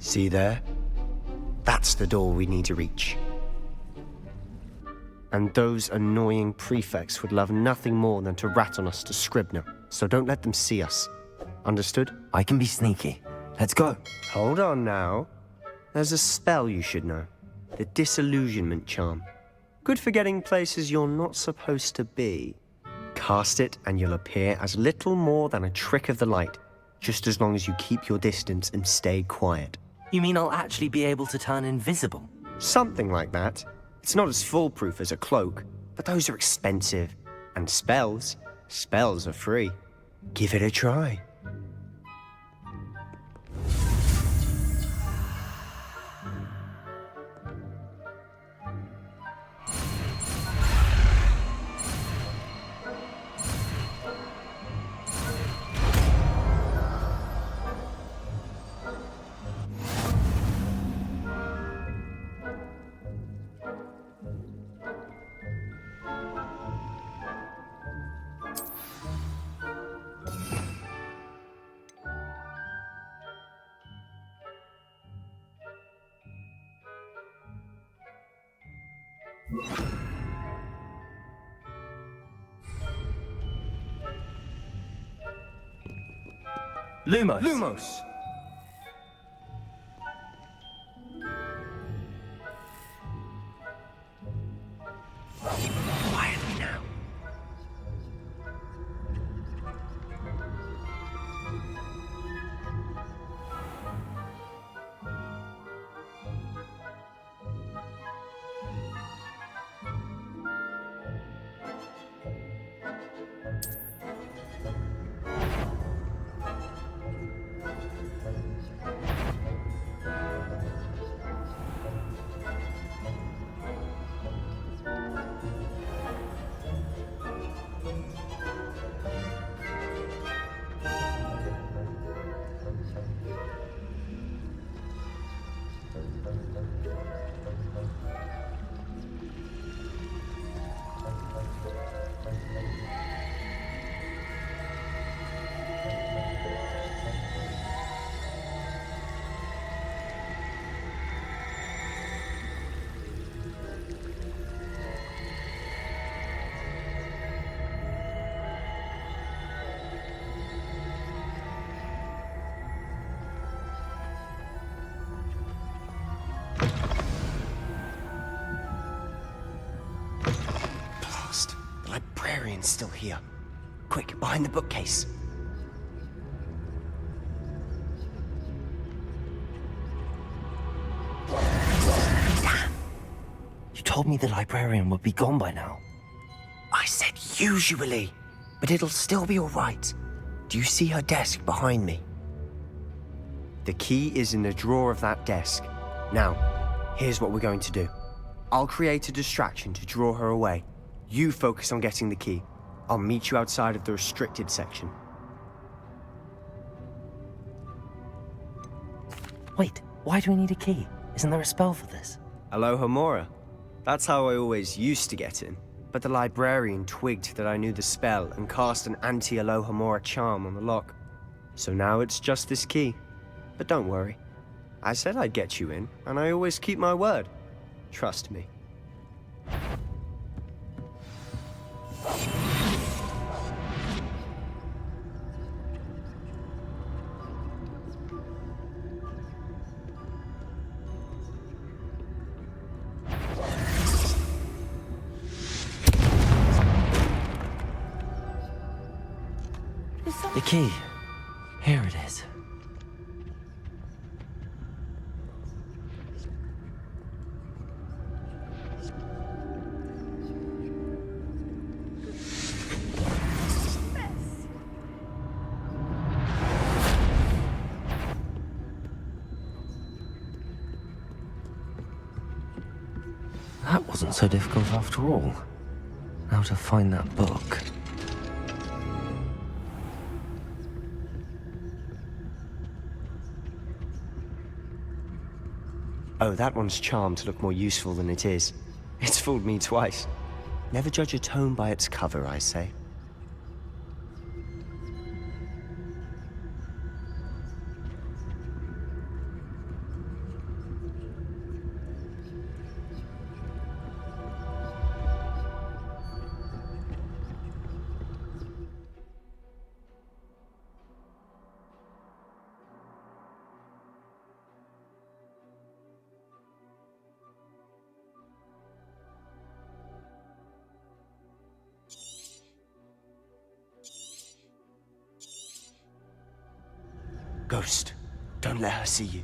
See there? That's the door we need to reach. And those annoying prefects would love nothing more than to rat on us to Scribner, so don't let them see us. Understood? I can be sneaky. Let's go. Hold on now. There's a spell you should know. The Disillusionment Charm. Good for getting places you're not supposed to be. Cast it and you'll appear as little more than a trick of the light, just as long as you keep your distance and stay quiet. You mean I'll actually be able to turn invisible? Something like that. It's not as foolproof as a cloak, but those are expensive. And spells are free. Give it a try. Lumos! Lumos! Quietly now. Librarian's still here. Quick, behind the bookcase. Damn! You told me the librarian would be gone by now. I said usually, but it'll still be all right. Do you see her desk behind me? The key is in the drawer of that desk. Now, here's what we're going to do. I'll create a distraction to draw her away. You focus on getting the key. I'll meet you outside of the restricted section. Wait, why do we need a key? Isn't there a spell for this? Alohomora. That's how I always used to get in. But the librarian twigged that I knew the spell and cast an anti-Alohomora charm on the lock. So now it's just this key. But don't worry. I said I'd get you in, and I always keep my word. Trust me. The key. Here it is. That wasn't so difficult after all. Now to find that book. Oh, that one's charmed to look more useful than it is. It's fooled me twice. Never judge a tome by its cover, I say. Ghost, don't let her see you.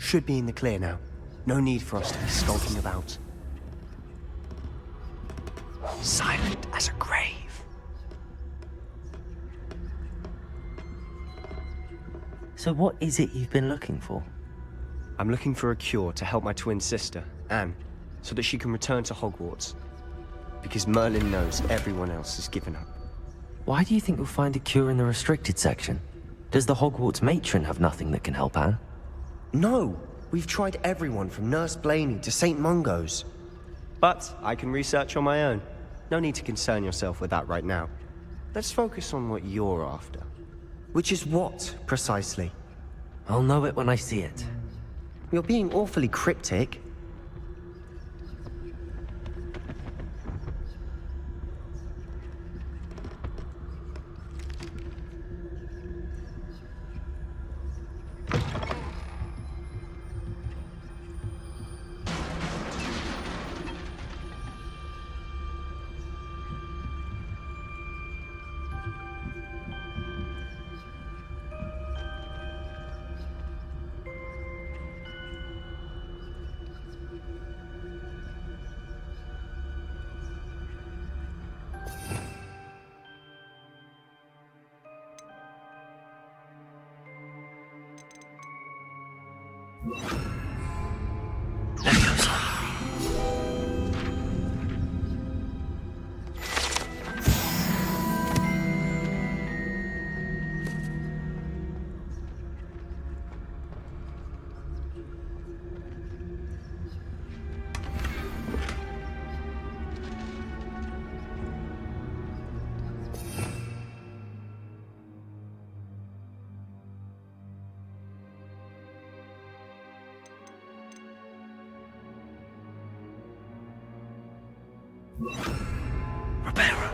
Should be in the clear now. No need for us to be skulking about. Silent as a grave. So what is it you've been looking for? I'm looking for a cure to help my twin sister, Anne, so that she can return to Hogwarts. Because Merlin knows everyone else has given up. Why do you think you'll find a cure in the restricted section? Does the Hogwarts matron have nothing that can help Anne? No! We've tried everyone from Nurse Blaney to St. Mungo's. But I can research on my own. No need to concern yourself with that right now. Let's focus on what you're after. Which is what, precisely? I'll know it when I see it. You're being awfully cryptic. Rebecca.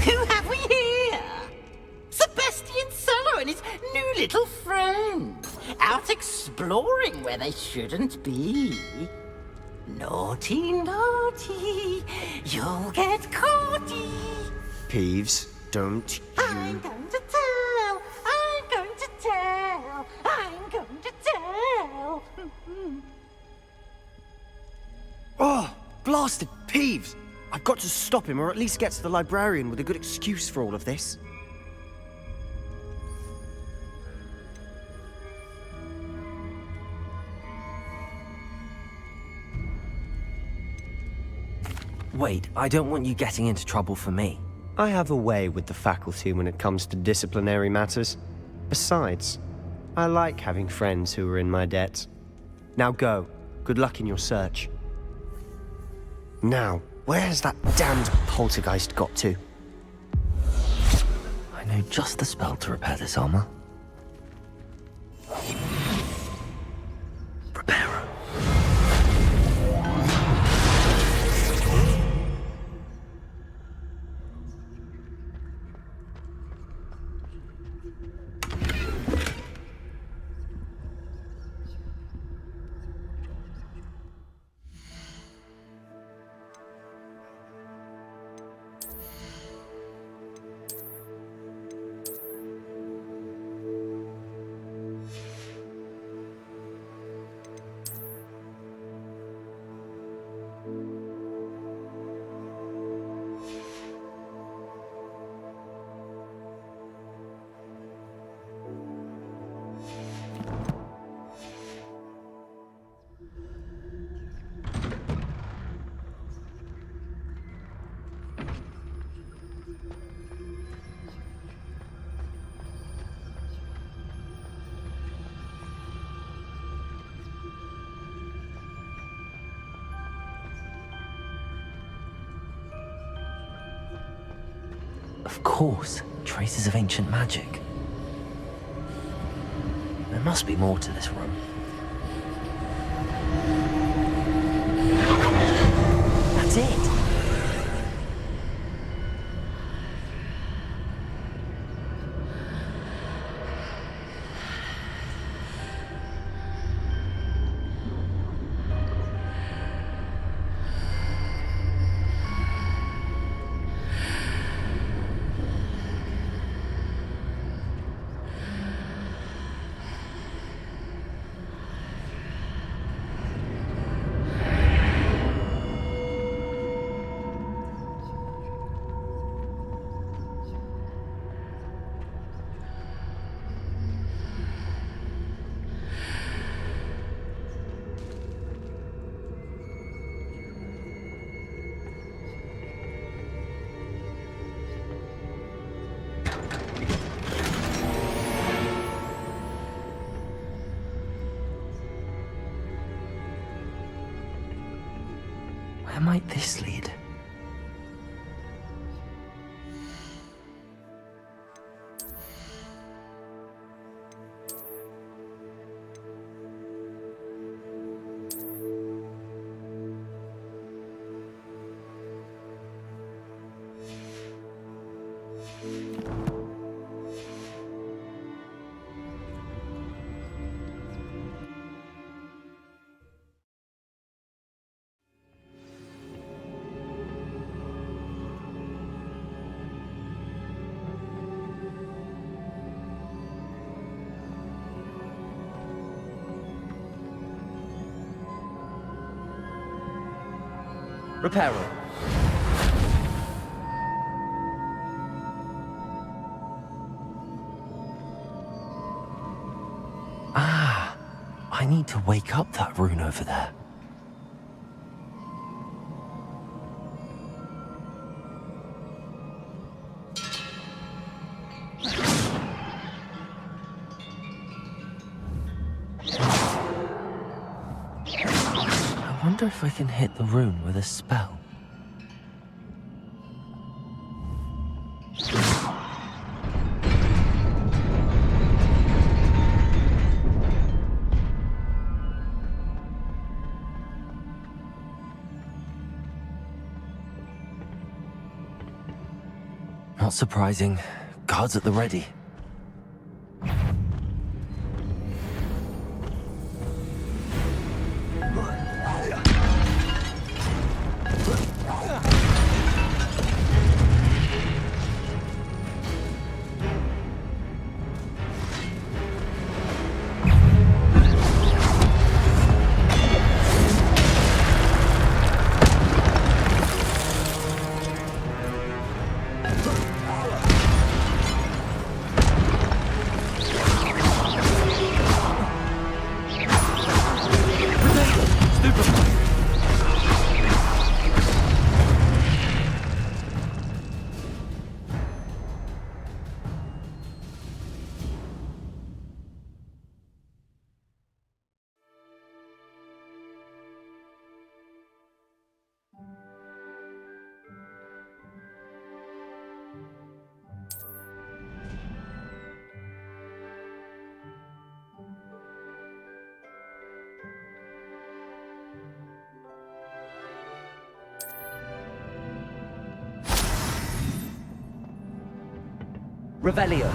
Who have we here? Sebastian Solo and his new little friend. Out exploring where they shouldn't be. Naughty, naughty. You'll get caughty. Peeves, don't you... I'm going to tell. I'm going to tell. I'm going to tell. Oh, blasted Peeves! I've got to stop him, or at least get to the librarian with a good excuse for all of this. Wait, I don't want you getting into trouble for me. I have a way with the faculty when it comes to disciplinary matters. Besides, I like having friends who are in my debt. Now go. Good luck in your search. Now, where has that damned poltergeist got to? I I know just the spell to repair this armor. Repairer. Of course, traces of ancient magic. There must be more to this room. That's it! Where might this lead? Repairer. Ah, I need to wake up that rune over there. I wonder if I can hit the rune with a spell. Not surprising. Guards at the ready. Revelio.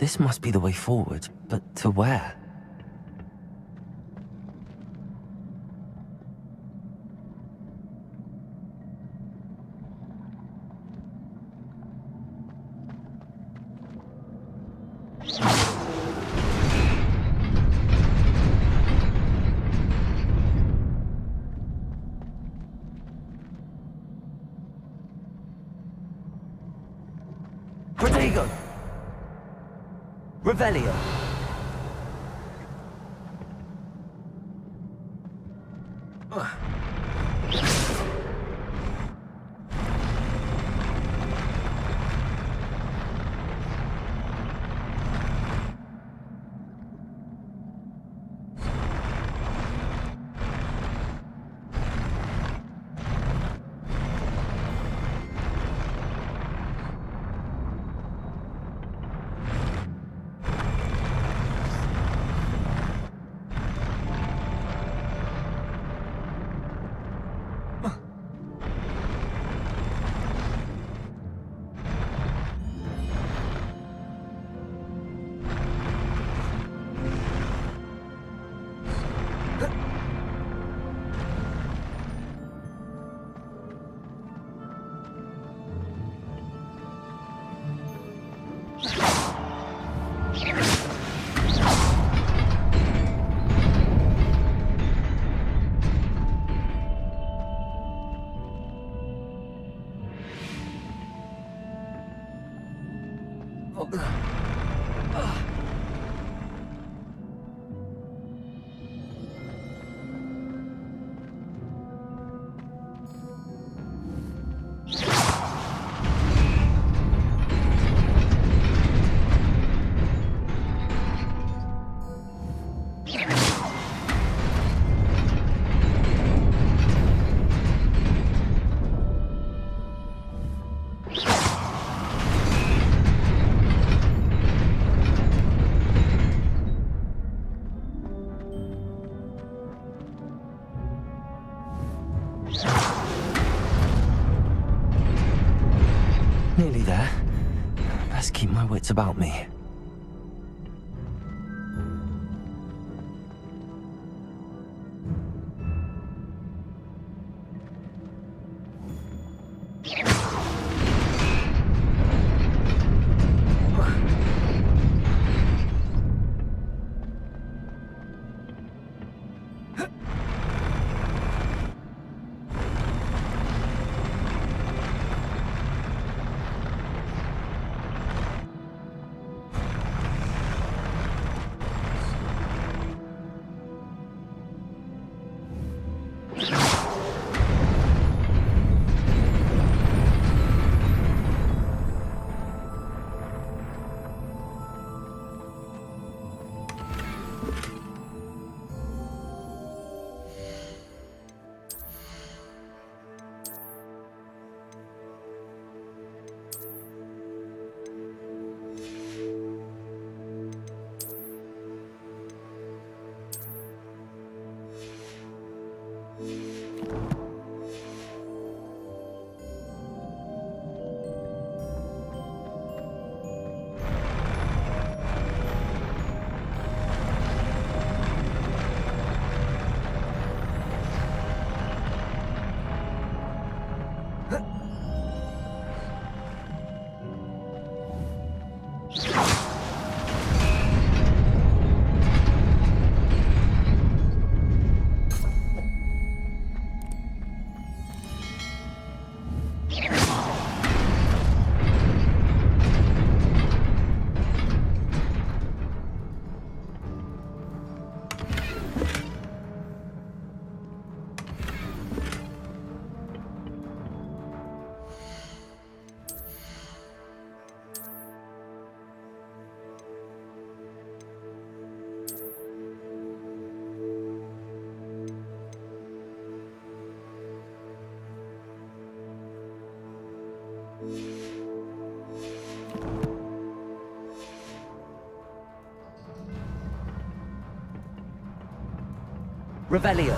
This must be the way forward, but to where? Protego! Revelio. Nearly there. Best keep my wits about me. Revelio.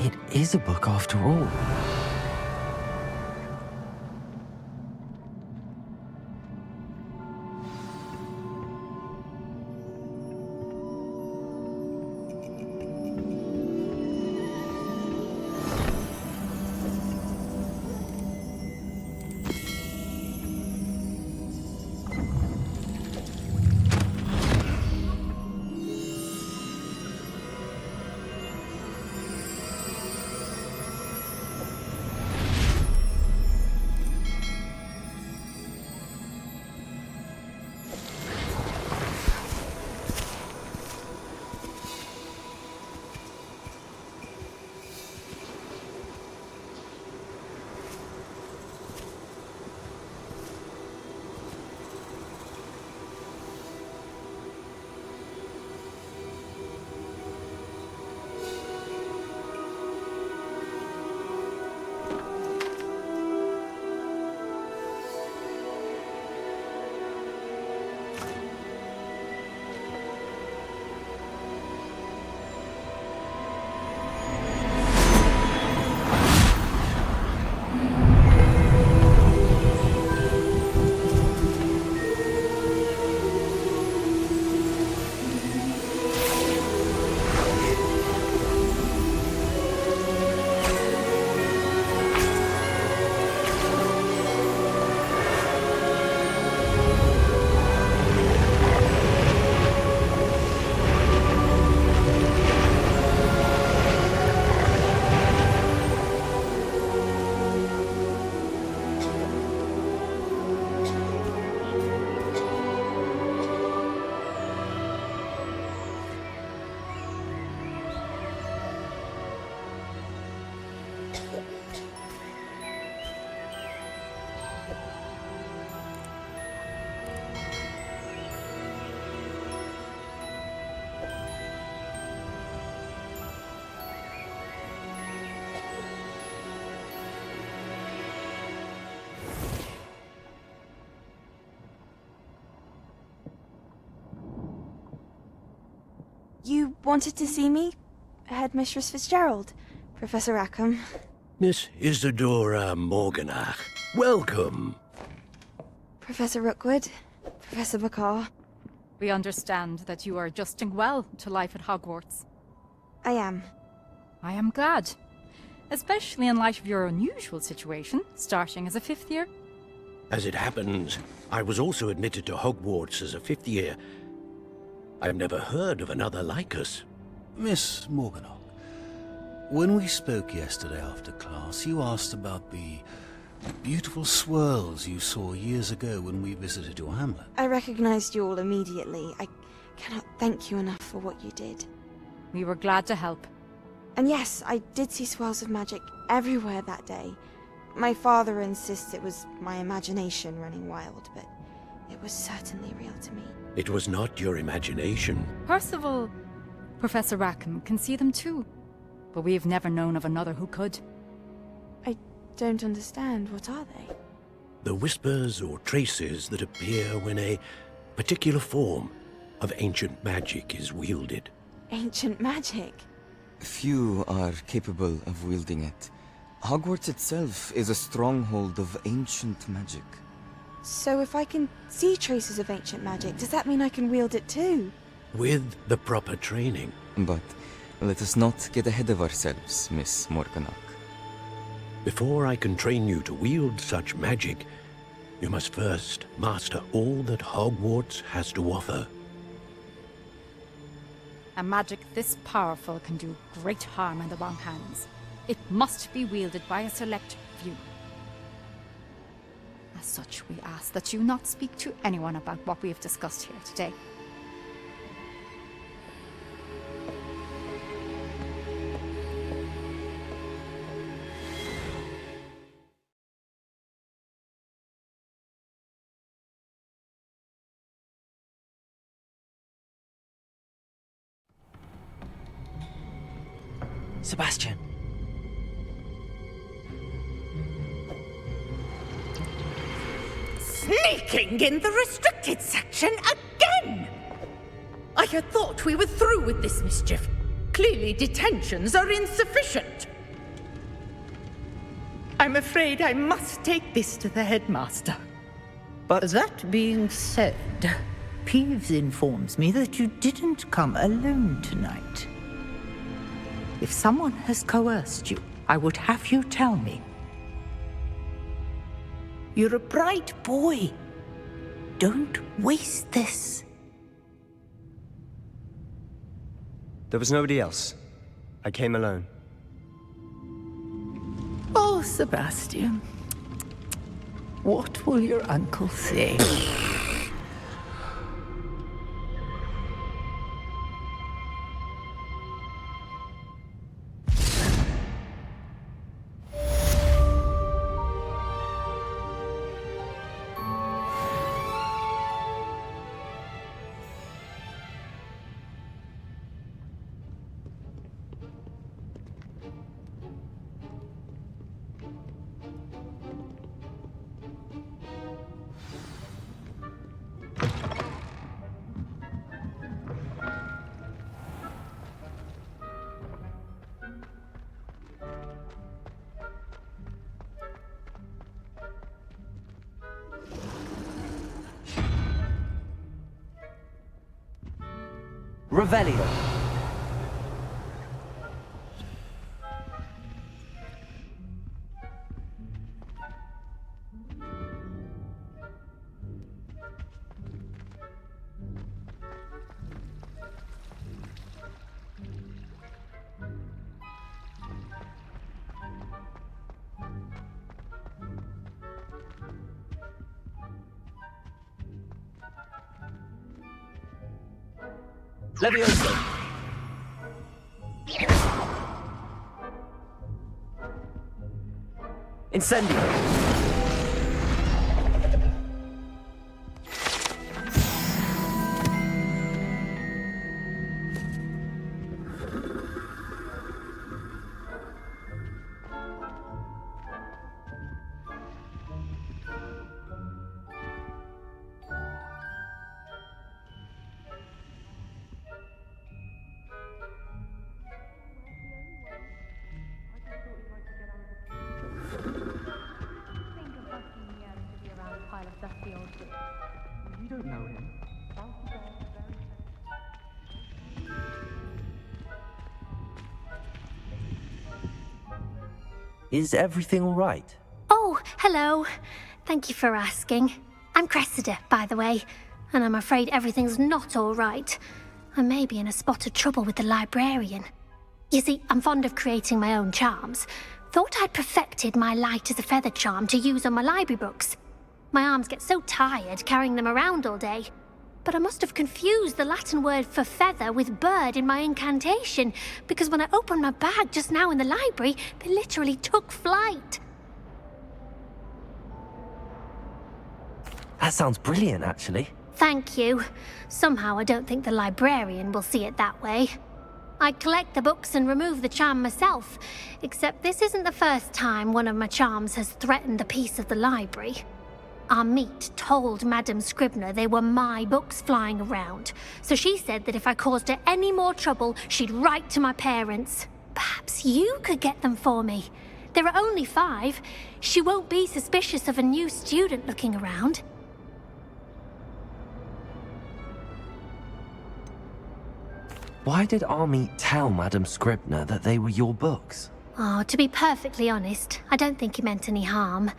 It is a book after all. You wanted to see me? Headmistress Fitzgerald, Professor Rackham. Miss Isadora Morganach, welcome. Professor Rookwood, Professor Bakar. We understand that you are adjusting well to life at Hogwarts. I am. I am glad. Especially in light of your unusual situation, starting as a fifth year. As it happens, I was also admitted to Hogwarts as a fifth year. I've never heard of another like us. Miss Morganach, when we spoke yesterday after class, you asked about the beautiful swirls you saw years ago when we visited your hamlet. I recognized you all immediately. I cannot thank you enough for what you did. We were glad to help. And yes, I did see swirls of magic everywhere that day. My father insists it was my imagination running wild, but it was certainly real to me. It was not your imagination. Percival, Professor Rackham can see them too. But we've never known of another who could. I don't understand. What are they? The whispers or traces that appear when a particular form of ancient magic is wielded. Ancient magic? Few are capable of wielding it. Hogwarts itself is a stronghold of ancient magic. So if I can see traces of ancient magic, does that mean I can wield it too? With the proper training. But let us not get ahead of ourselves, Miss Morganach. Before I can train you to wield such magic, you must first master all that Hogwarts has to offer. A magic this powerful can do great harm in the wrong hands. It must be wielded by a select few. As such, we ask that you not speak to anyone about what we have discussed here today. Sebastian. Sneaking in the restricted section again! I had thought we were through with this mischief. Clearly detentions are insufficient. I'm afraid I must take this to the headmaster. But That being said, Peeves informs me that you didn't come alone tonight. If someone has coerced you, I would have you tell me. You're a bright boy. Don't waste this. There was nobody else. I came alone. Oh, Sebastian. What will your uncle say? Revelio. Levioso. Incendio. You don't know him. Is everything all right? Oh, hello. Thank you for asking. I'm Cressida, by the way, and I'm afraid everything's not all right. I may be in a spot of trouble with the librarian. You see, I'm fond of creating my own charms. Thought I'd perfected my light as a feather charm to use on my library books. My arms get so tired carrying them around all day. But I must have confused the Latin word for feather with bird in my incantation, because when I opened my bag just now in the library, they literally took flight. That sounds brilliant, actually. Thank you. Somehow I don't think the librarian will see it that way. I collect the books and remove the charm myself, except this isn't the first time one of my charms has threatened the peace of the library. Our meet told Madame Scribner they were my books flying around, so she said that if I caused her any more trouble, she'd write to my parents. Perhaps you could get them for me. There are only 5. She won't be suspicious of a new student looking around. Why did Army tell Madame Scribner that they were your books? Oh, to be perfectly honest, I don't think he meant any harm.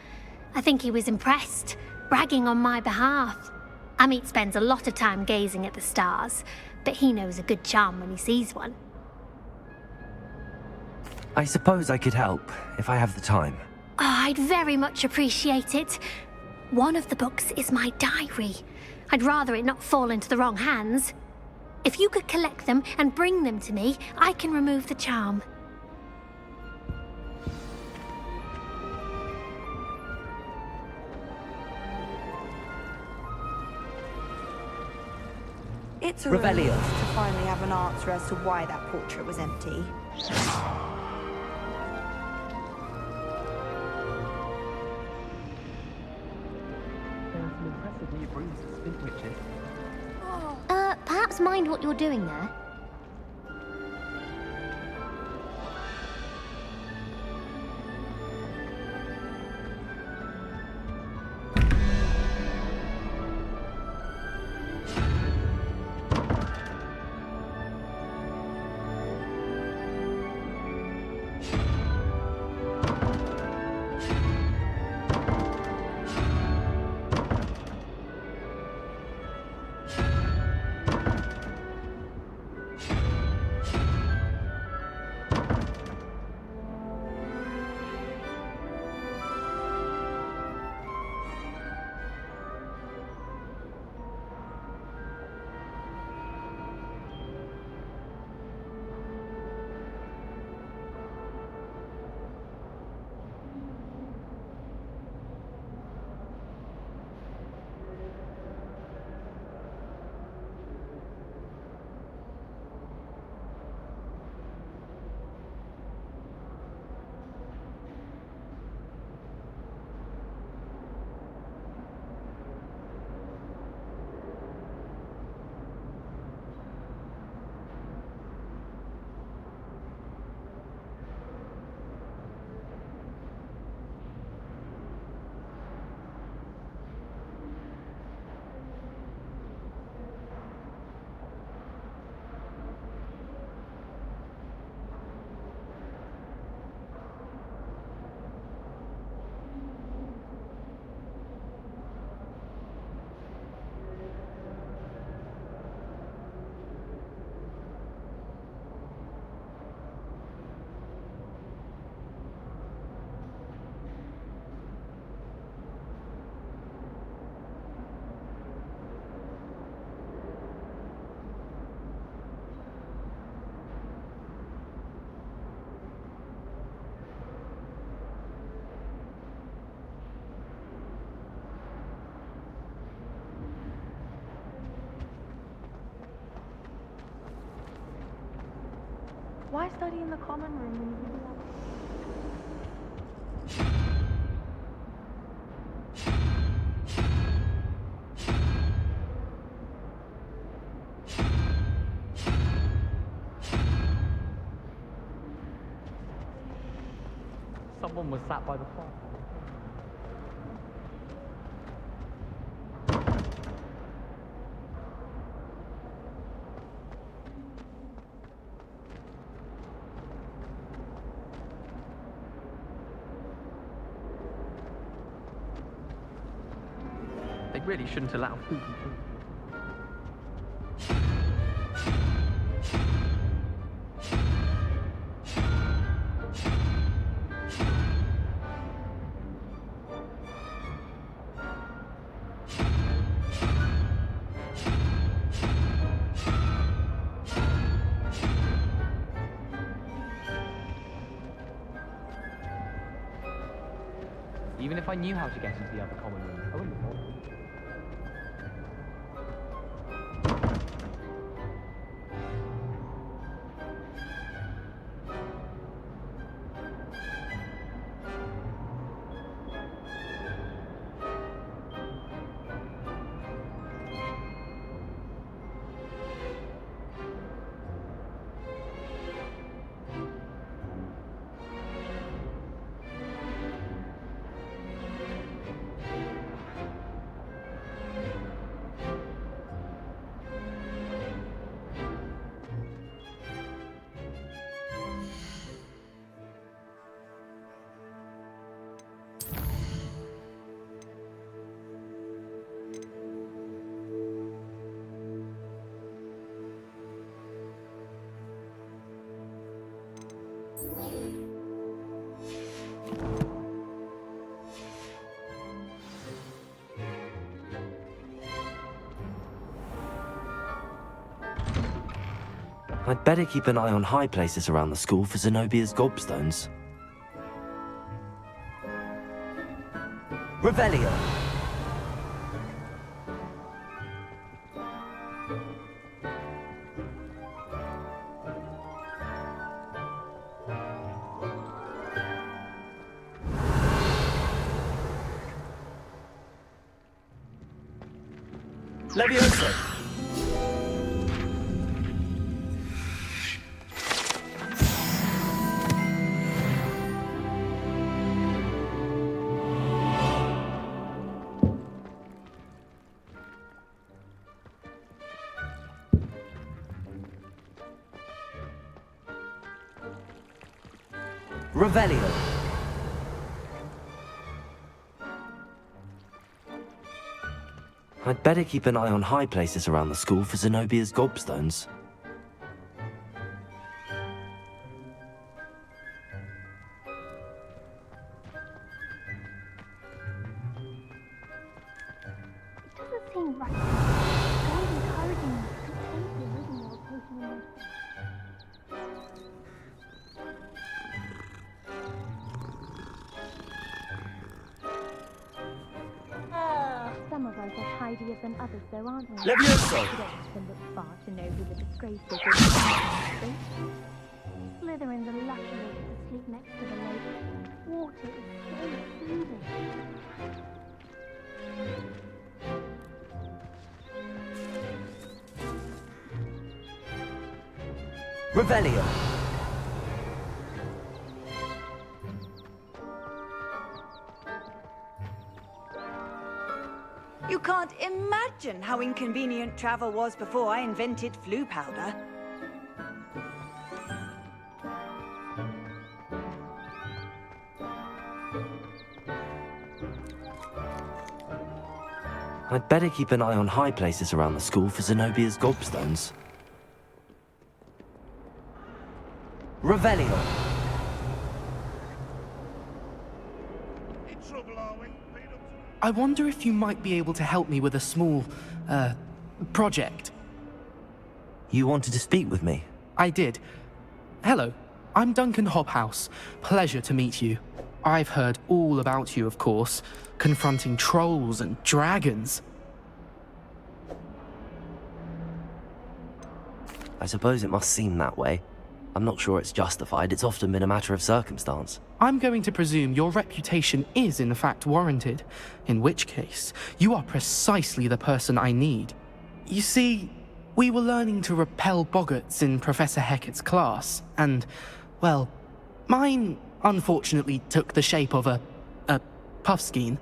I think he was impressed, bragging on my behalf. Amit spends a lot of time gazing at the stars, but he knows a good charm when he sees one. I suppose I could help, if I have the time. Oh, I'd very much appreciate it. One of the books is my diary. I'd rather it not fall into the wrong hands. If you could collect them and bring them to me, I can remove the charm. It's a Revelio. relief to finally have an answer as to why that portrait was empty. Perhaps mind what you're doing there? Why study in the common room when you really have... Someone was sat by the fire. They really shouldn't allow food and food. Even if I knew how to get into the other common room, I wouldn't have bothered. I'd better keep an eye on high places around the school for Zenobia's gobstones. Revelio! Levioso! Revelio! I'd better keep an eye on high places around the school for Zenobia's gobstones. It doesn't seem right. God encouraging us to take the original location in their Some of us are tidier than others, though, aren't we? Levioso! You don't have to look far to know who the disgrace is. Slytherins are lucky they get to sleep next to the lake. Water is so soothing. Revelio! You can't imagine how inconvenient travel was before I invented flu powder. I'd better keep an eye on high places around the school for Zenobia's gobstones. Revelio! I wonder if you might be able to help me with a small, project. You wanted to speak with me? I did. Hello, I'm Duncan Hobhouse. Pleasure to meet you. I've heard all about you, of course, confronting trolls and dragons. I suppose it must seem that way. I'm not sure it's justified. It's often been a matter of circumstance. I'm going to presume your reputation is in fact warranted, in which case, you are precisely the person I need. You see, we were learning to repel boggarts in Professor Hecat's class, and, well, mine unfortunately took the shape of a puffskein.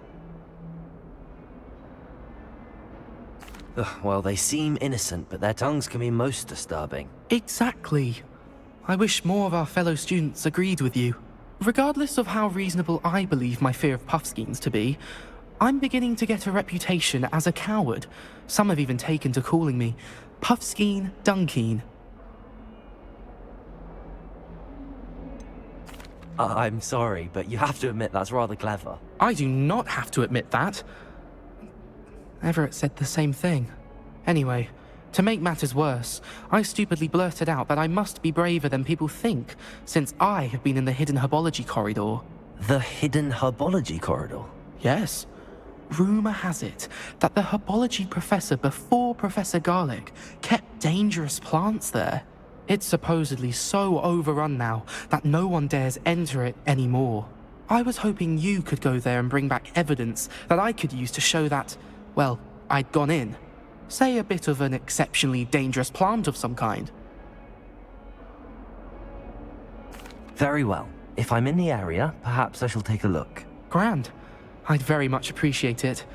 Well, they seem innocent, but their tongues can be most disturbing. Exactly. I wish more of our fellow students agreed with you. Regardless of how reasonable I believe my fear of puffskeins to be, I'm beginning to get a reputation as a coward. Some have even taken to calling me Puffskeen Dunkeen. I'm sorry, but you have to admit that's rather clever. I do not have to admit that. Everett said the same thing. Anyway, to make matters worse, I stupidly blurted out that I must be braver than people think, since I have been in the hidden herbology corridor. The hidden herbology corridor? Yes. Rumour has it that the herbology professor before Professor Garlic kept dangerous plants there. It's supposedly so overrun now that no one dares enter it anymore. I was hoping you could go there and bring back evidence that I could use to show that, well, I'd gone in. Say a bit of an exceptionally dangerous plant of some kind. Very well. If I'm in the area, perhaps I shall take a look. Grand. I'd very much appreciate it.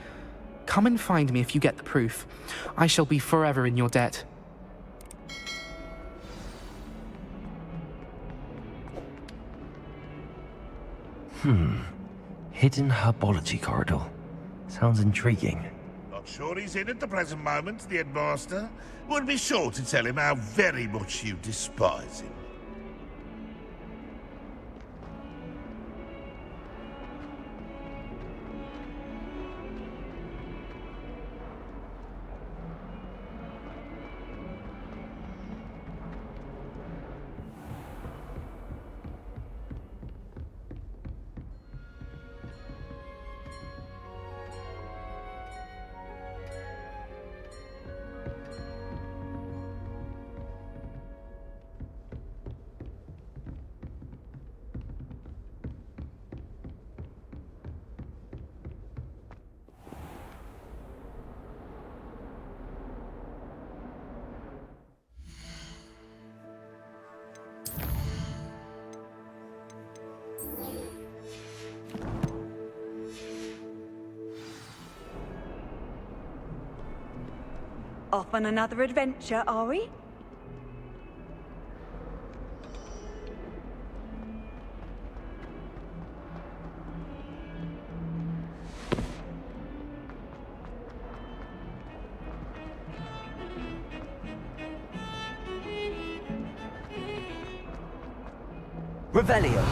Come and find me if you get the proof. I shall be forever in your debt. Hidden herbology corridor. Sounds intriguing. Not sure he's in at the present moment, the headmaster. Would be sure to tell him how very much you despise him. Off on another adventure, are we? Revelio.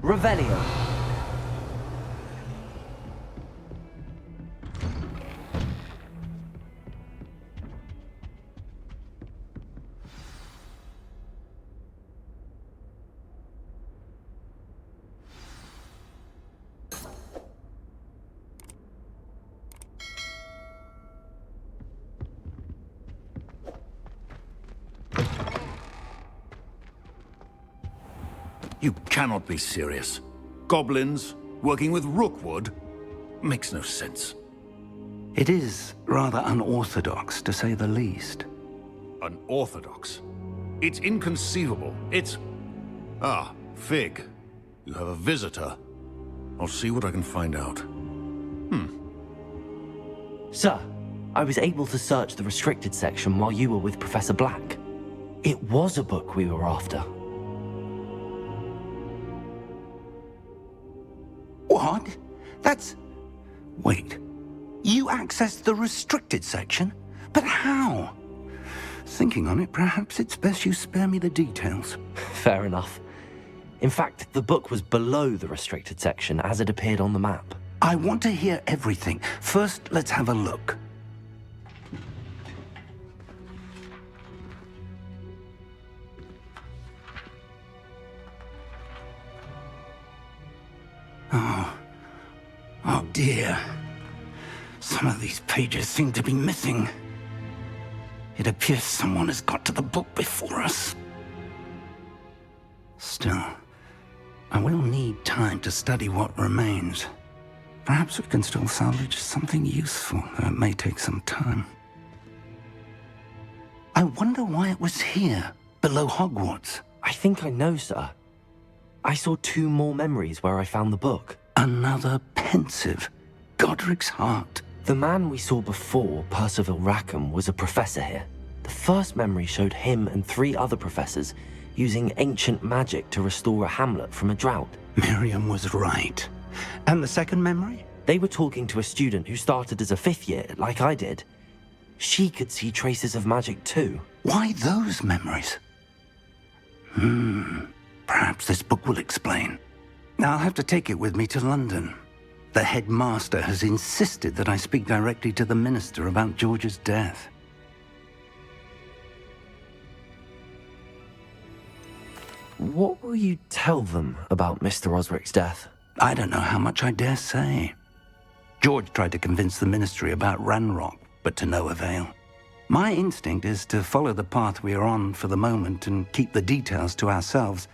Revelio. You cannot be serious. Goblins working with Rookwood makes no sense. It is rather unorthodox, to say the least. Unorthodox? It's inconceivable. It's... Ah, Fig. You have a visitor. I'll see what I can find out. Sir, I was able to search the restricted section while you were with Professor Black. It was a book we were after. What? That's... Wait. You accessed the restricted section? But how? Thinking on it, perhaps it's best you spare me the details. Fair enough. In fact, the book was below the restricted section as it appeared on the map. I want to hear everything. First, let's have a look. Oh dear. Some of these pages seem to be missing. It appears someone has got to the book before us. Still, I will need time to study what remains. Perhaps we can still salvage something useful, though it may take some time. I wonder why it was here, below Hogwarts. I think I know, sir. I saw 2 more memories where I found the book. Another pensive. Godric's heart. The man we saw before, Percival Rackham, was a professor here. The first memory showed him and 3 other professors using ancient magic to restore a hamlet from a drought. Miriam was right. And the second memory? They were talking to a student who started as a 5th year, like I did. She could see traces of magic too. Why those memories? Perhaps this book will explain. I'll have to take it with me to London. The headmaster has insisted that I speak directly to the minister about George's death. What will you tell them about Mr. Osric's death? I don't know how much I dare say. George tried to convince the ministry about Ranrock, but to no avail. My instinct is to follow the path we are on for the moment and keep the details to ourselves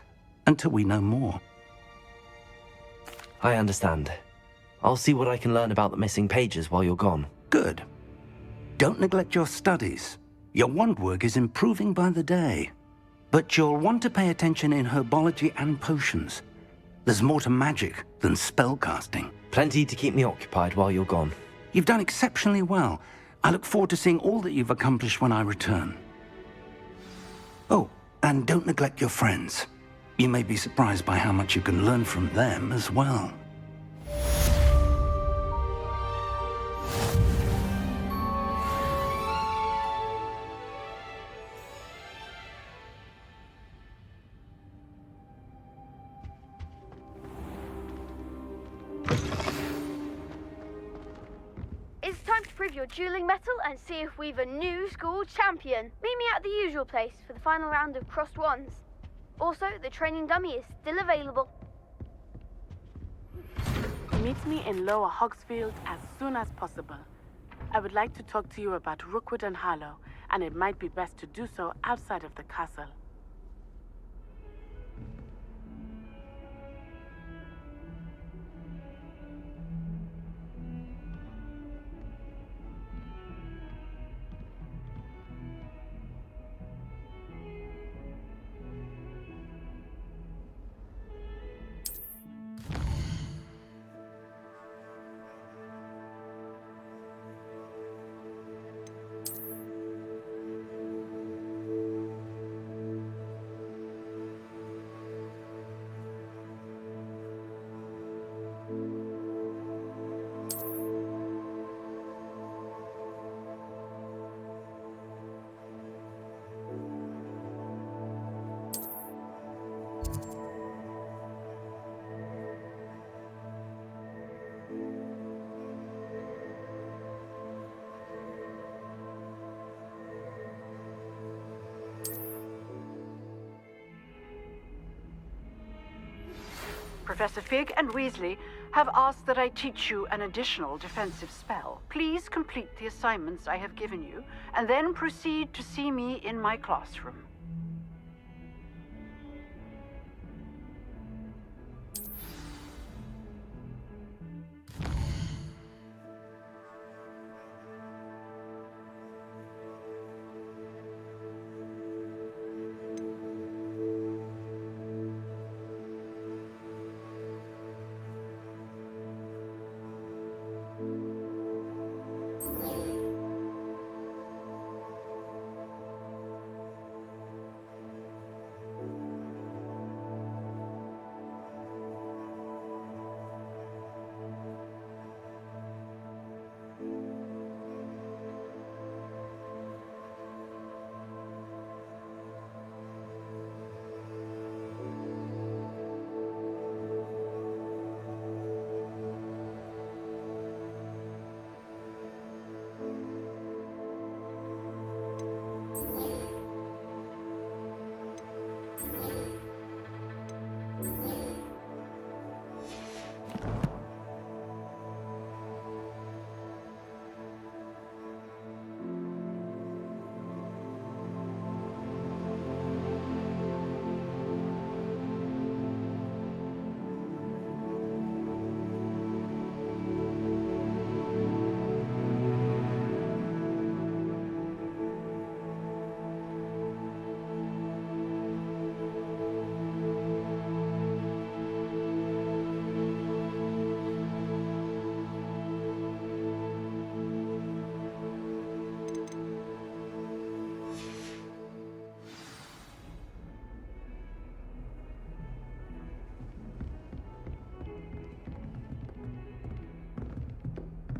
until we know more. I understand. I'll see what I can learn about the missing pages while you're gone. Good. Don't neglect your studies. Your wand work is improving by the day. But you'll want to pay attention in herbology and potions. There's more to magic than spellcasting. Plenty to keep me occupied while you're gone. You've done exceptionally well. I look forward to seeing all that you've accomplished when I return. Oh, and don't neglect your friends. You may be surprised by how much you can learn from them as well. It's time to prove your dueling mettle and see if we've a new school champion. Meet me at the usual place for the final round of crossed wands. Also, the training dummy is still available. Meet me in Lower Hogsfield as soon as possible. I would like to talk to you about Rookwood and Harlow, and it might be best to do so outside of the castle. Professor Fig and Weasley have asked that I teach you an additional defensive spell. Please complete the assignments I have given you, and then proceed to see me in my classroom.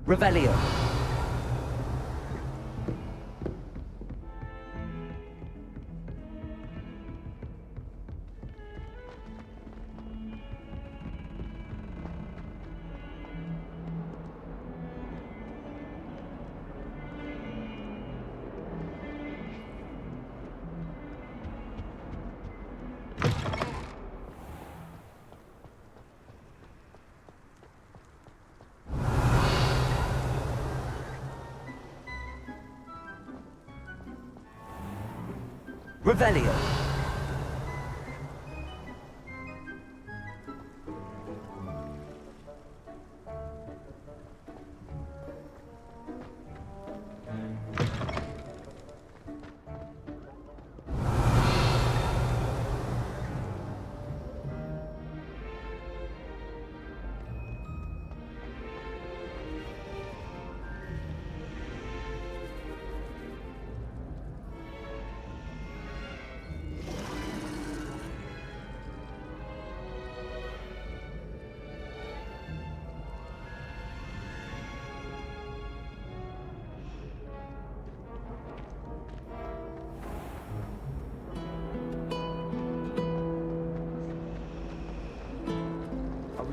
Revelio. Revelio.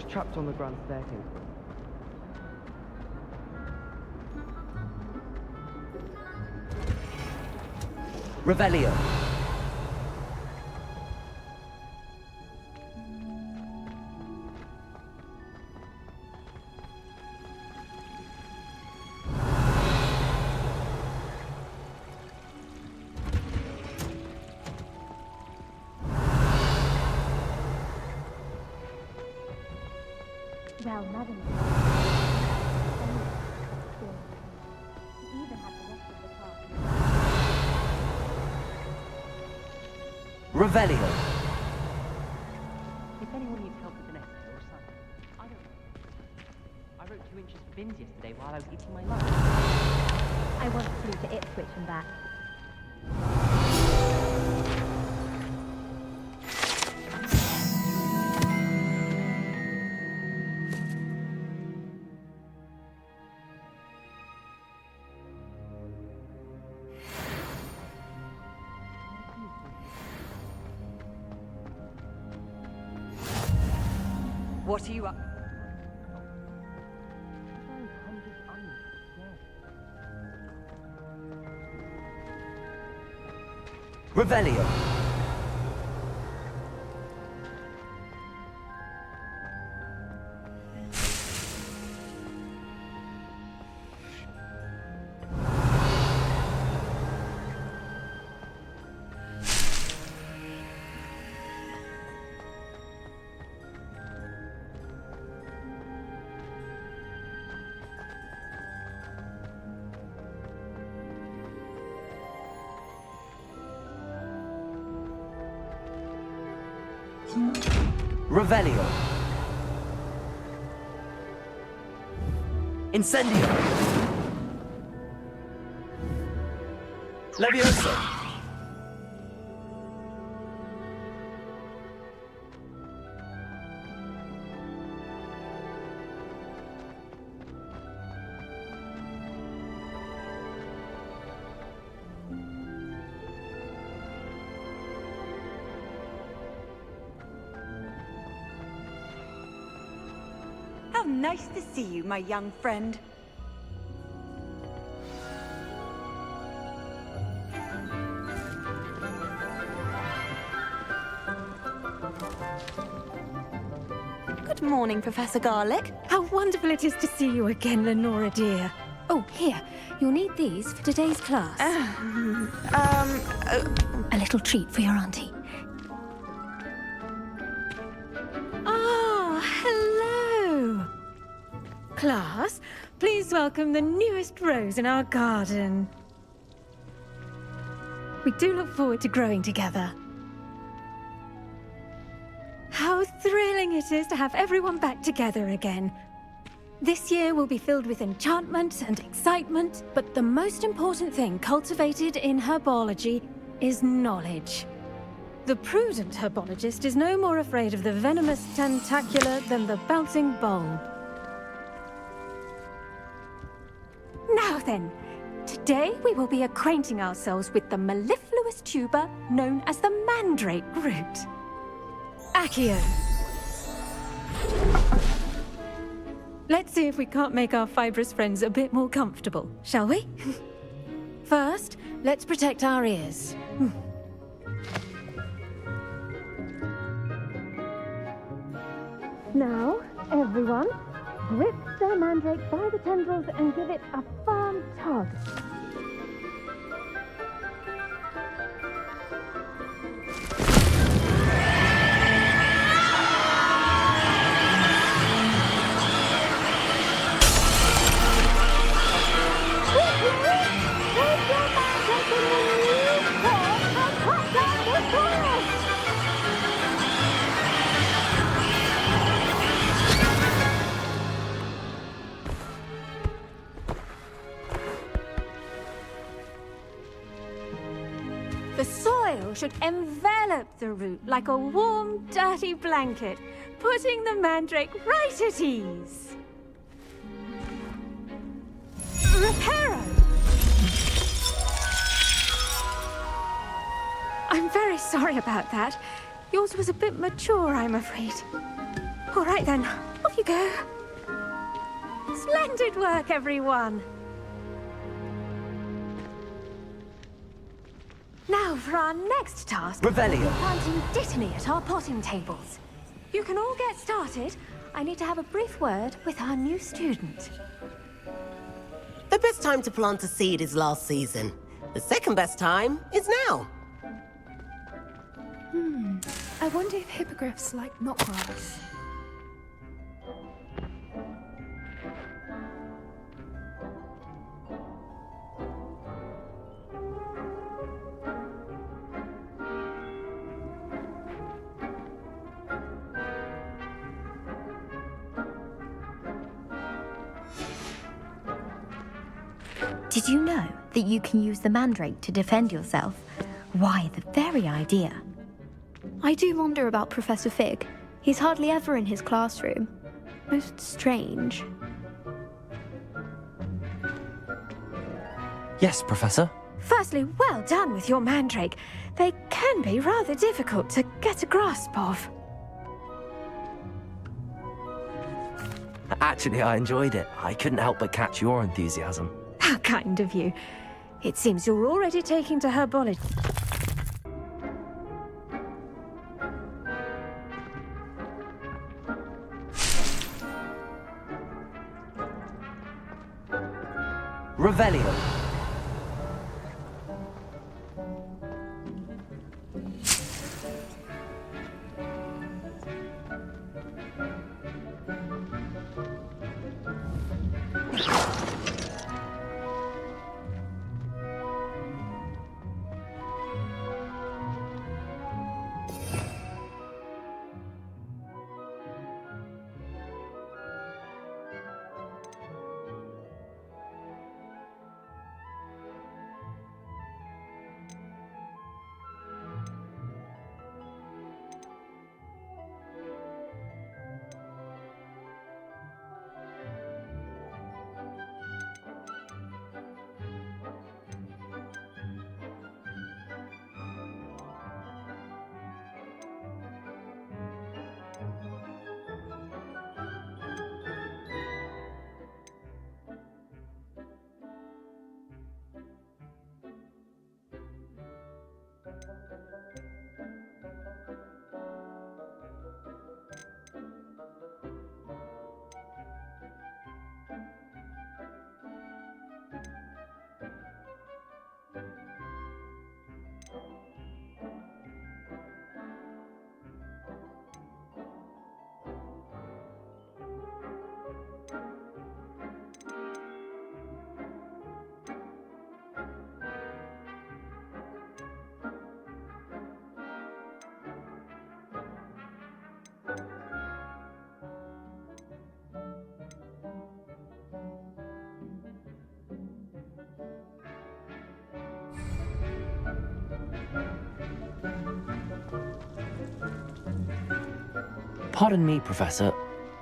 Trapped on the grand staircase. Revelio. Well, Madam. He even had the rest of the class. Revelio. If anyone needs help with an essay or something, I don't know. I wrote 2 inches of bins yesterday while I was eating my lunch. I once flew to Ipswich and back. What are you up? Revelio. Revelio. Incendio. Levioso. How nice to see you, my young friend. Good morning, Professor Garlick. How wonderful it is to see you again, Lenora dear. Oh, here. You'll need these for today's class. A little treat for your auntie. Ah, hello. Class, please welcome the newest rose in our garden. We do look forward to growing together. How thrilling it is to have everyone back together again. This year will be filled with enchantment and excitement, but the most important thing cultivated in herbology is knowledge. The prudent herbologist is no more afraid of the venomous tentacula than the bouncing bulb. Now then, today we will be acquainting ourselves with the mellifluous tuber known as the mandrake root. Accio. Let's see if we can't make our fibrous friends a bit more comfortable, shall we? First, let's protect our ears. Now, everyone, grip the mandrake by the tendrils and give it a firm tug. The soil should envelop the root like a warm, dirty blanket, putting the mandrake right at ease. Reparo! I'm very sorry about that. Yours was a bit mature, I'm afraid. All right then, off you go. Splendid work, everyone. Now for our next task. Revelio. We're planting dittany at our potting tables. You can all get started. I need to have a brief word with our new student. The best time to plant a seed is last season. The second best time is now. I wonder if hippogriffs like knotgrass. Did you know that you can use the mandrake to defend yourself? Why, the very idea. I do wonder about Professor Fig. He's hardly ever in his classroom. Most strange. Yes, Professor. Firstly, well done with your mandrake. They can be rather difficult to get a grasp of. Actually, I enjoyed it. I couldn't help but catch your enthusiasm. How kind of you. It seems you're already taking to herbology. Revelio. Pardon me, Professor.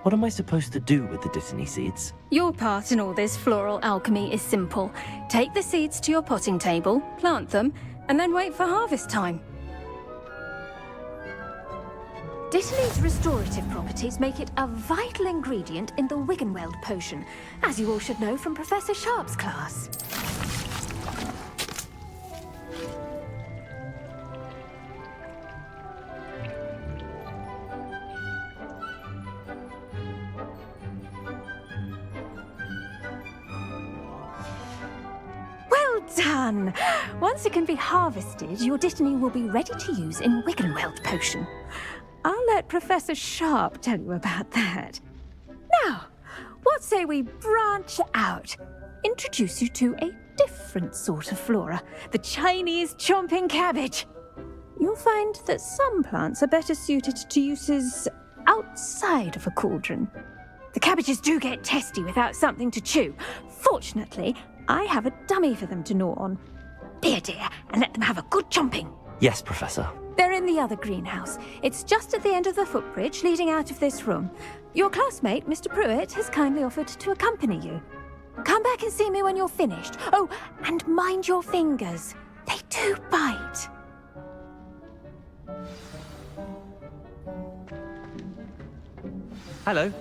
What am I supposed to do with the Dittany seeds? Your part in all this floral alchemy is simple. Take the seeds to your potting table, plant them, and then wait for harvest time. Dittany's restorative properties make it a vital ingredient in the Wiggenweld potion, as you all should know from Professor Sharp's class. Done! Once it can be harvested, your Dittany will be ready to use in Wiggenweld potion. I'll let Professor Sharp tell you about that. Now, what say we branch out? Introduce you to a different sort of flora, the Chinese chomping cabbage. You'll find that some plants are better suited to uses outside of a cauldron. The cabbages do get testy without something to chew. Fortunately, I have a dummy for them to gnaw on. Be a dear and let them have a good chomping. Yes, Professor. They're in the other greenhouse. It's just at the end of the footbridge leading out of this room. Your classmate, Mr. Pruitt, has kindly offered to accompany you. Come back and see me when you're finished. Oh, and mind your fingers. They do bite. Hello.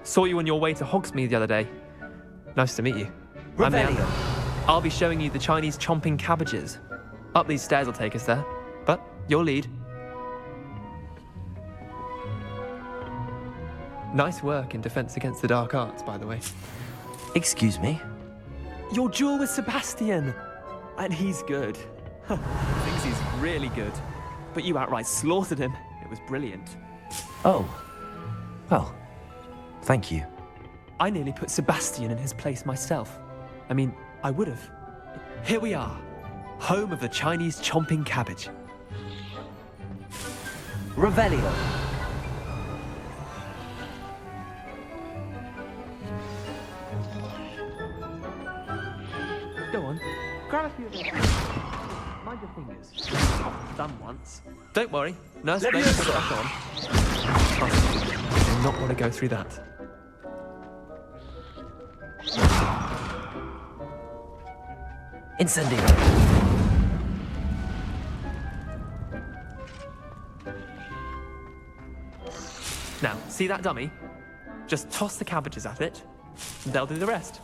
Saw you on your way to Hogsmeade the other day. Nice to meet you. I'm Leander. I'll be showing you the Chinese chomping cabbages. Up these stairs will take us there, but your lead. Nice work in Defense Against the Dark Arts, by the way. Excuse me? Your duel with Sebastian! And he's good. Thinks he's really good. But you outright slaughtered him. It was brilliant. Oh. Well, thank you. I nearly put Sebastian in his place myself. I mean, I would have. Here we are, home of the Chinese chomping cabbage. Revelio. Go on. Grab a few of those. Mind your fingers. Done once. Don't worry. Nurse Blake will put it back on. Trust me, you do not want to go through that. Incendio. Now, see that dummy? Just toss the cabbages at it, and they'll do the rest.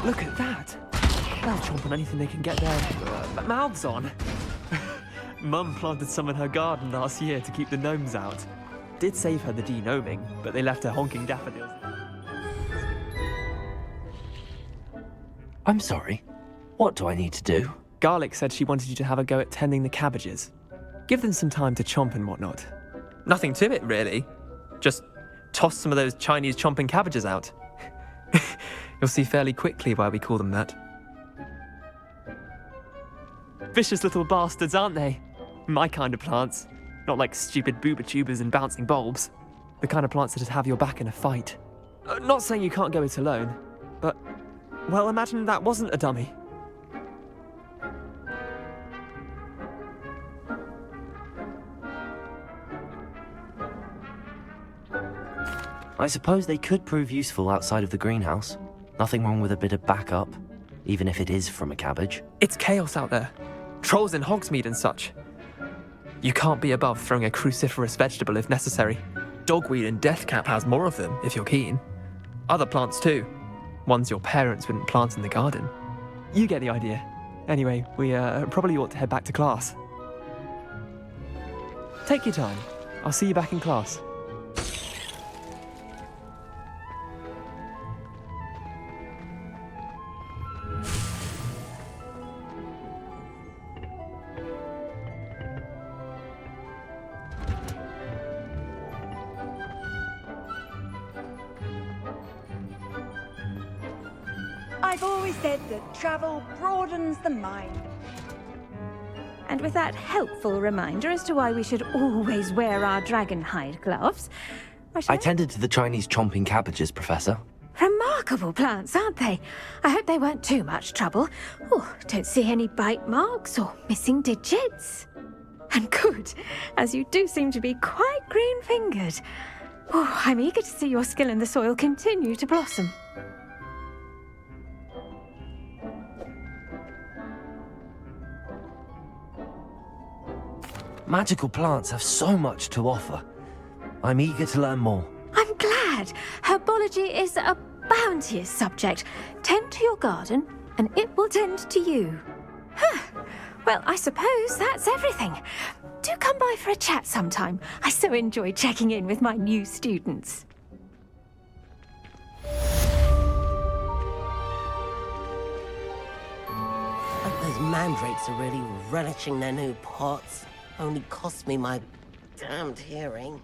Look at that! They'll chomp on anything they can get their mouths on. Mum planted some in her garden last year to keep the gnomes out. Did save her the de-gnoming, but they left her honking daffodils. I'm sorry. What do I need to do? Garlic said she wanted you to have a go at tending the cabbages. Give them some time to chomp and whatnot. Nothing to it, really. Just toss some of those Chinese chomping cabbages out. You'll see fairly quickly why we call them that. Vicious little bastards, aren't they? My kind of plants. Not like stupid booba tubers and bouncing bulbs. The kind of plants that'd have your back in a fight. Not saying you can't go it alone, but, well, imagine that wasn't a dummy. I suppose they could prove useful outside of the greenhouse. Nothing wrong with a bit of backup, even if it is from a cabbage. It's chaos out there. Trolls in Hogsmeade and such. You can't be above throwing a cruciferous vegetable if necessary. Dogweed and deathcap has more of them, if you're keen. Other plants too. Ones your parents wouldn't plant in the garden. You get the idea. Anyway, we probably ought to head back to class. Take your time. I'll see you back in class. I've always said that travel broadens the mind. And with that helpful reminder as to why we should always wear our dragon hide gloves, I tended to the Chinese chomping cabbages, Professor. remarkable plants, aren't they? I hope they weren't too much trouble. Oh, don't see any bite marks or missing digits. And good, as you do seem to be quite green-fingered. Oh, I'm eager to see your skill in the soil continue to blossom. Magical plants have so much to offer. I'm eager to learn more. I'm glad. Herbology is a bounteous subject. Tend to your garden, and it will tend to you. Well, I suppose that's everything. Do come by for a chat sometime. I so enjoy checking in with my new students. Those mandrakes are really relishing their new pots. Only cost me my damned hearing.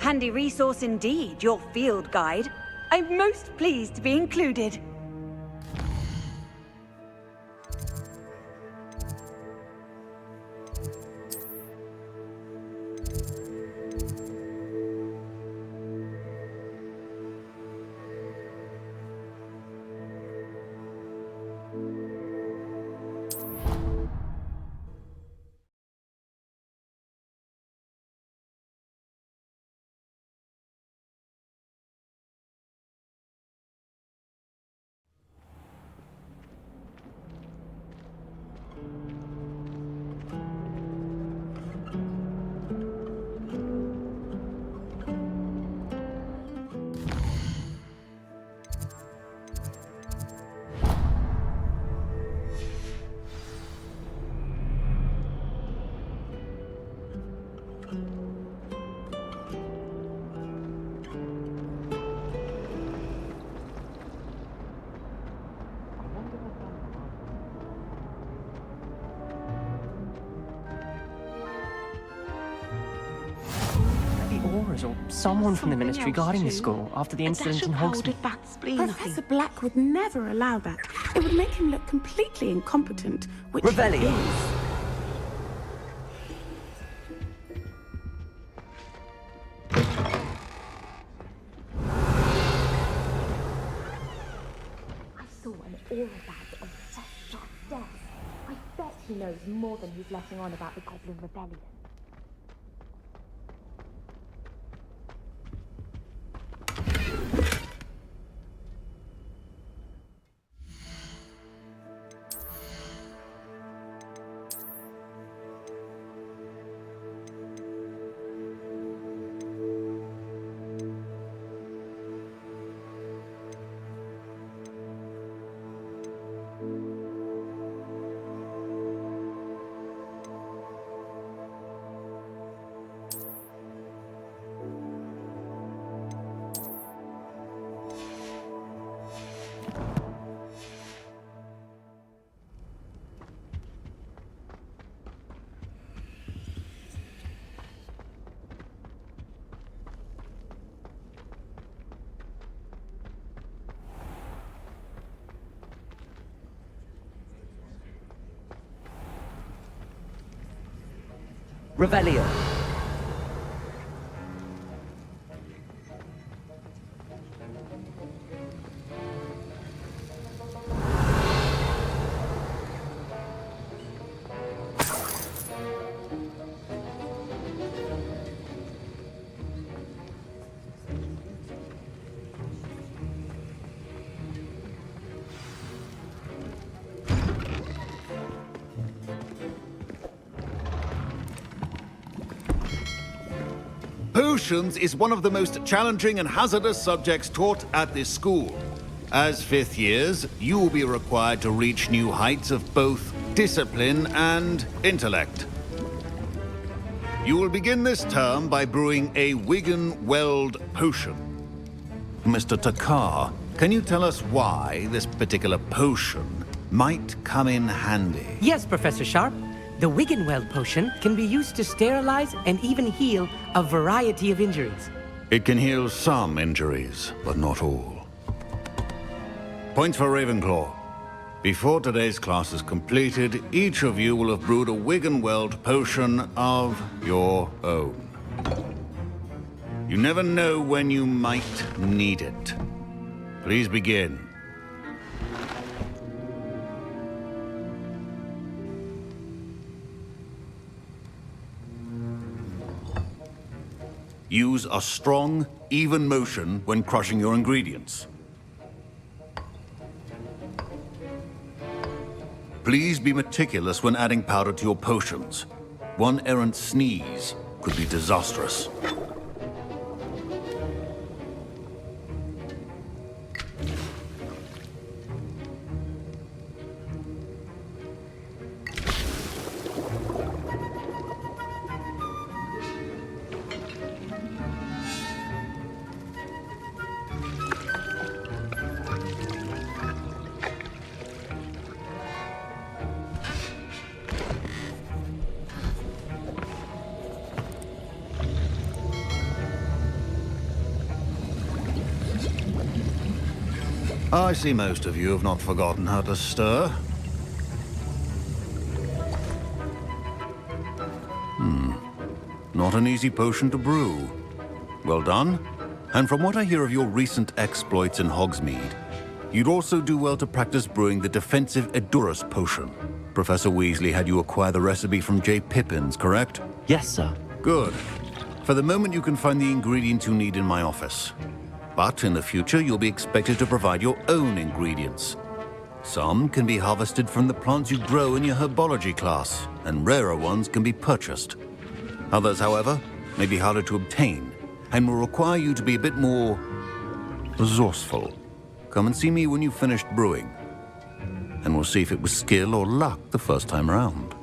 Handy resource indeed, your field guide. I'm most pleased to be included. Or someone from the ministry guarding the school after the incident in Hogsmeade. Professor Black would never allow that. It would make him look completely incompetent, which Revelio. he is. I saw an aura badge on Professor Black's desk. I bet he knows more than he's letting on about the Goblin Rebellion. Revelio. Potions is one of the most challenging and hazardous subjects taught at this school. As fifth years, you will be required to reach new heights of both discipline and intellect. You will begin this term by brewing a Wigan-Weld potion. Mr. Takar, can you tell us why this particular potion might come in handy? Yes, Professor Sharp. The Wigan-Weld potion can be used to sterilize and even heal a variety of injuries. It can heal some injuries, but not all. Points for Ravenclaw. Before today's class is completed, each of you will have brewed a Wigan-Weld potion of your own. You never know when you might need it. Please begin. Use a strong, even motion when crushing your ingredients. Please be meticulous when adding powder to your potions. One errant sneeze could be disastrous. I see most of you have not forgotten how to stir. Not an easy potion to brew. Well done. And from what I hear of your recent exploits in Hogsmeade, you'd also do well to practice brewing the defensive Edurus potion. Professor Weasley had you acquire the recipe from J. Pippin's, correct? Yes, sir. Good. For the moment, you can find the ingredients you need in my office. But in the future, you'll be expected to provide your own ingredients. Some can be harvested from the plants you grow in your herbology class, and rarer ones can be purchased. Others, however, may be harder to obtain, and will require you to be a bit more resourceful. Come and see me when you've finished brewing, and we'll see if it was skill or luck the first time around.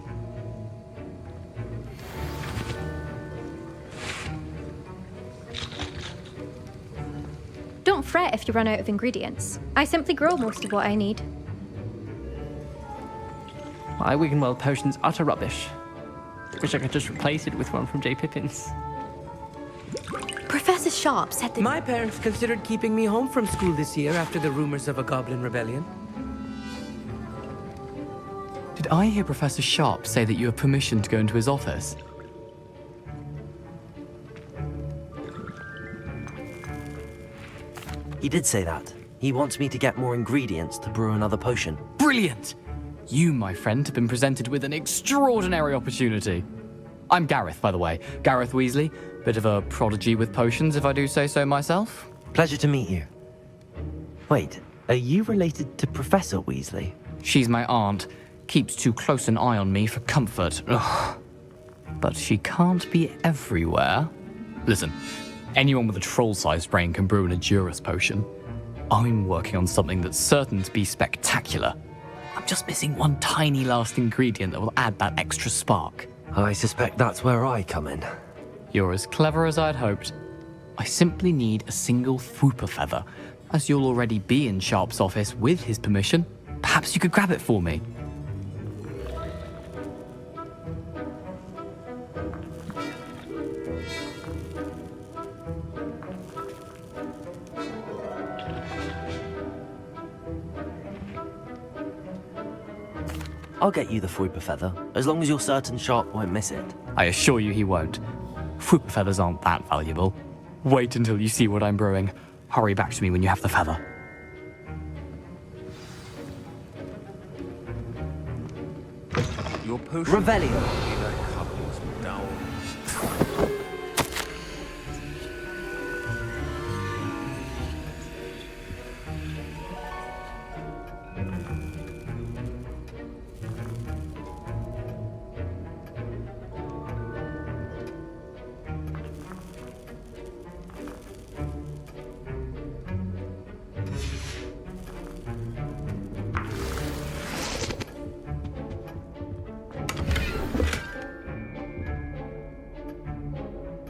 Don't fret if you run out of ingredients. I simply grow most of what I need. My Wiggenweld potion's utter rubbish. Wish I could just replace it with one from J. Pippin's. Professor Sharp said that... My parents considered keeping me home from school this year after the rumors of a goblin rebellion. Did I hear Professor Sharp say that you have permission to go into his office? He did say that. He wants me to get more ingredients to brew another potion. Brilliant! You, my friend, have been presented with an extraordinary opportunity. I'm Gareth, by the way. Gareth Weasley. Bit of a prodigy with potions, if I do say so myself. Pleasure to meet you. Wait, are you related to Professor Weasley? She's my aunt. Keeps too close an eye on me for comfort. Ugh. But she can't be everywhere. Listen, anyone with a troll-sized brain can brew an Edurus potion. I'm working on something that's certain to be spectacular. I'm just missing one tiny last ingredient that will add that extra spark. I suspect that's where I come in. You're as clever as I'd hoped. I simply need a single Fwooper feather. As you'll already be in Sharp's office with his permission, perhaps you could grab it for me. I'll get you the Fwooper feather, as long as you're certain Sharp won't miss it. I assure you he won't. Fwooper feathers aren't that valuable. Wait until you see what I'm brewing. Hurry back to me when you have the feather. Your potion... Revelio.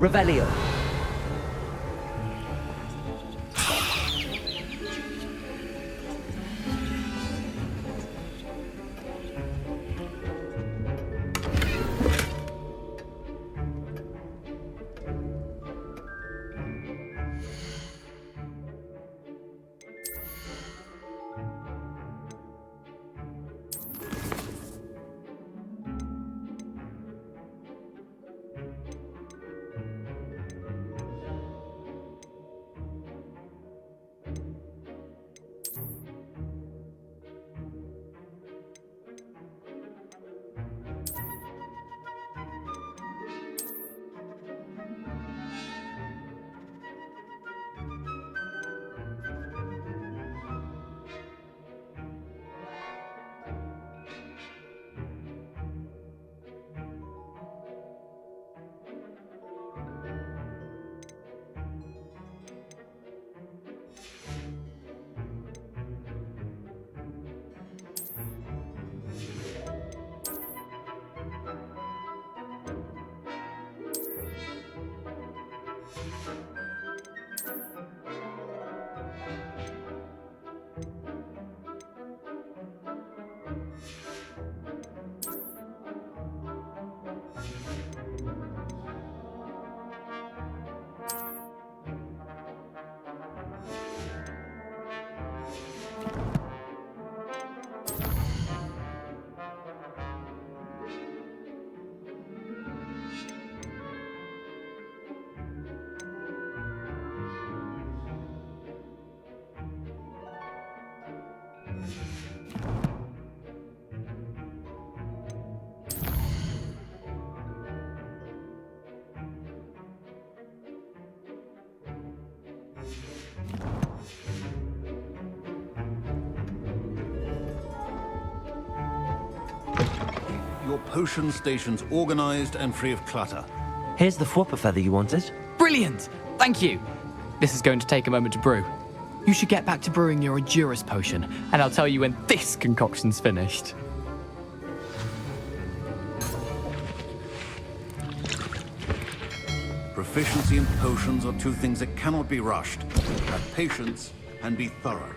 Revelio. your potion stations organized and free of clutter. Here's the flopper feather you wanted. Brilliant! Thank you! This is going to take a moment to brew. You should get back to brewing your Endurus potion, and I'll tell you when this concoction's finished. Proficiency in potions are two things that cannot be rushed. Have patience and be thorough.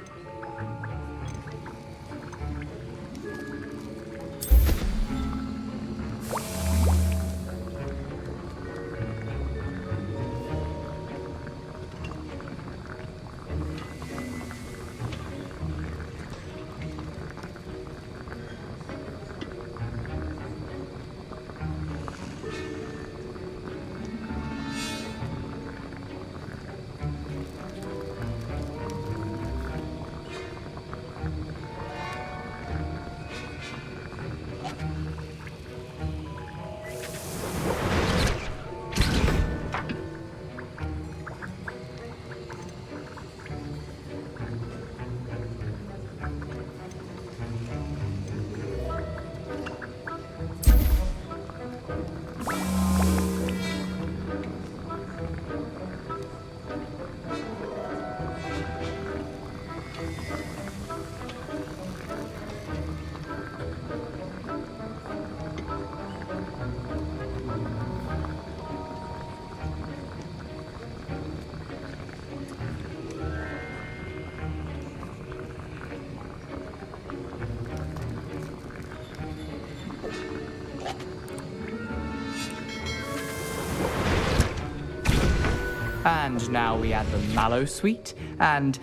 And now we add the mallow sweet, and...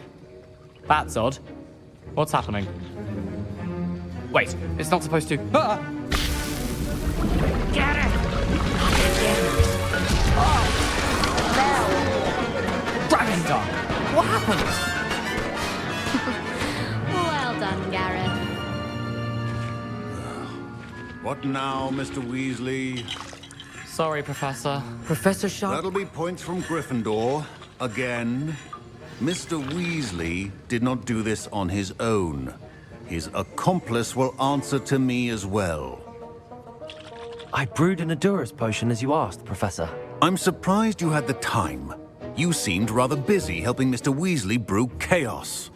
That's odd. What's happening? Wait, it's not supposed to... Ah! Get it! Dragon Dog! What happened? Well done, Gareth. What now, Mr. Weasley? Sorry, Professor. Professor Shaw? That'll be points from Gryffindor. Again. Mr. Weasley did not do this on his own. His accomplice will answer to me as well. I brewed an Endurus potion as you asked, Professor. I'm surprised you had the time. You seemed rather busy helping Mr. Weasley brew chaos.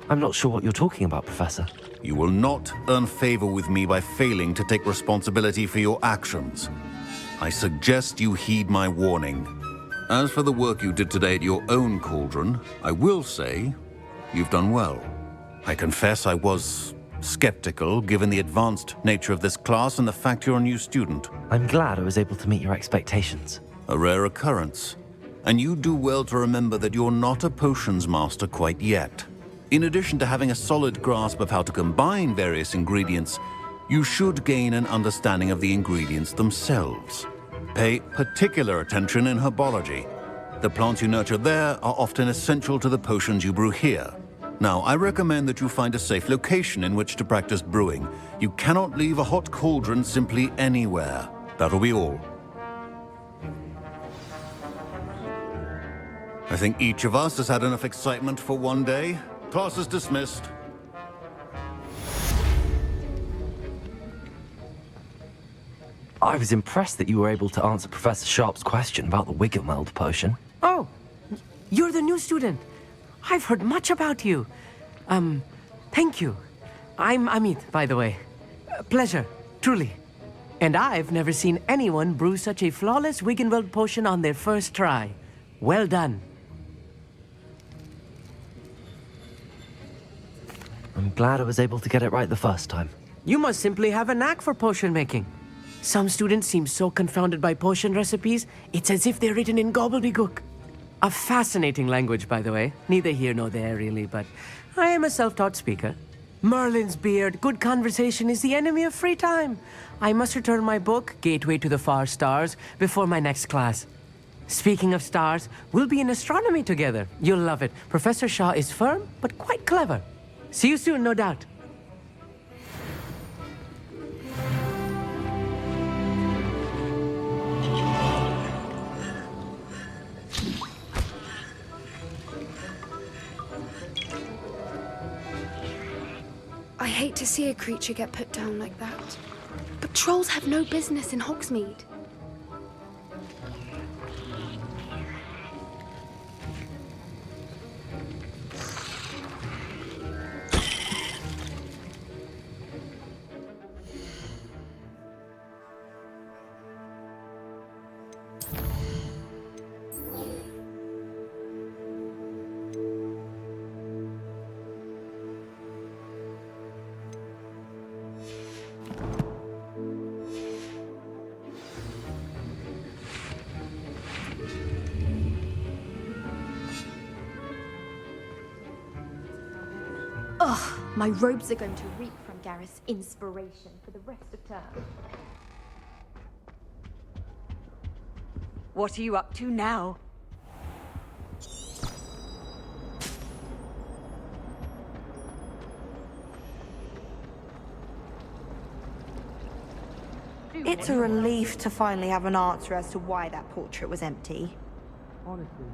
I'm not sure what you're talking about, Professor. You will not earn favor with me by failing to take responsibility for your actions. I suggest you heed my warning. As for the work you did today at your own cauldron, I will say you've done well. I confess I was skeptical, given the advanced nature of this class and the fact you're a new student. I'm glad I was able to meet your expectations. A rare occurrence. And you do well to remember that you're not a potions master quite yet. In addition to having a solid grasp of how to combine various ingredients, you should gain an understanding of the ingredients themselves. Pay particular attention in herbology. The plants you nurture there are often essential to the potions you brew here. Now, I recommend that you find a safe location in which to practice brewing. You cannot leave a hot cauldron simply anywhere. That'll be all. I think each of us has had enough excitement for one day. Class is dismissed. I was impressed that you were able to answer Professor Sharp's question about the Wiggenweld potion. Oh, you're the new student. I've heard much about you. Thank you. I'm Amit, by the way. Pleasure, truly. And I've never seen anyone brew such a flawless Wiggenweld potion on their first try. Well done. I'm glad I was able to get it right the first time. You must simply have a knack for potion making. Some students seem so confounded by potion recipes, it's as if they're written in gobbledygook. A fascinating language, by the way. Neither here nor there, really, but I am a self-taught speaker. Merlin's beard, good conversation is the enemy of free time. I must return my book, Gateway to the Far Stars, before my next class. Speaking of stars, we'll be in astronomy together. You'll love it. Professor Shaw is firm, but quite clever. See you soon, no doubt. I hate to see a creature get put down like that. But trolls have no business in Hogsmeade. Ugh, my robes are going to reek from Gareth's inspiration for the rest of term. What are you up to now? It's a relief to finally have an answer as to why that portrait was empty. Honestly,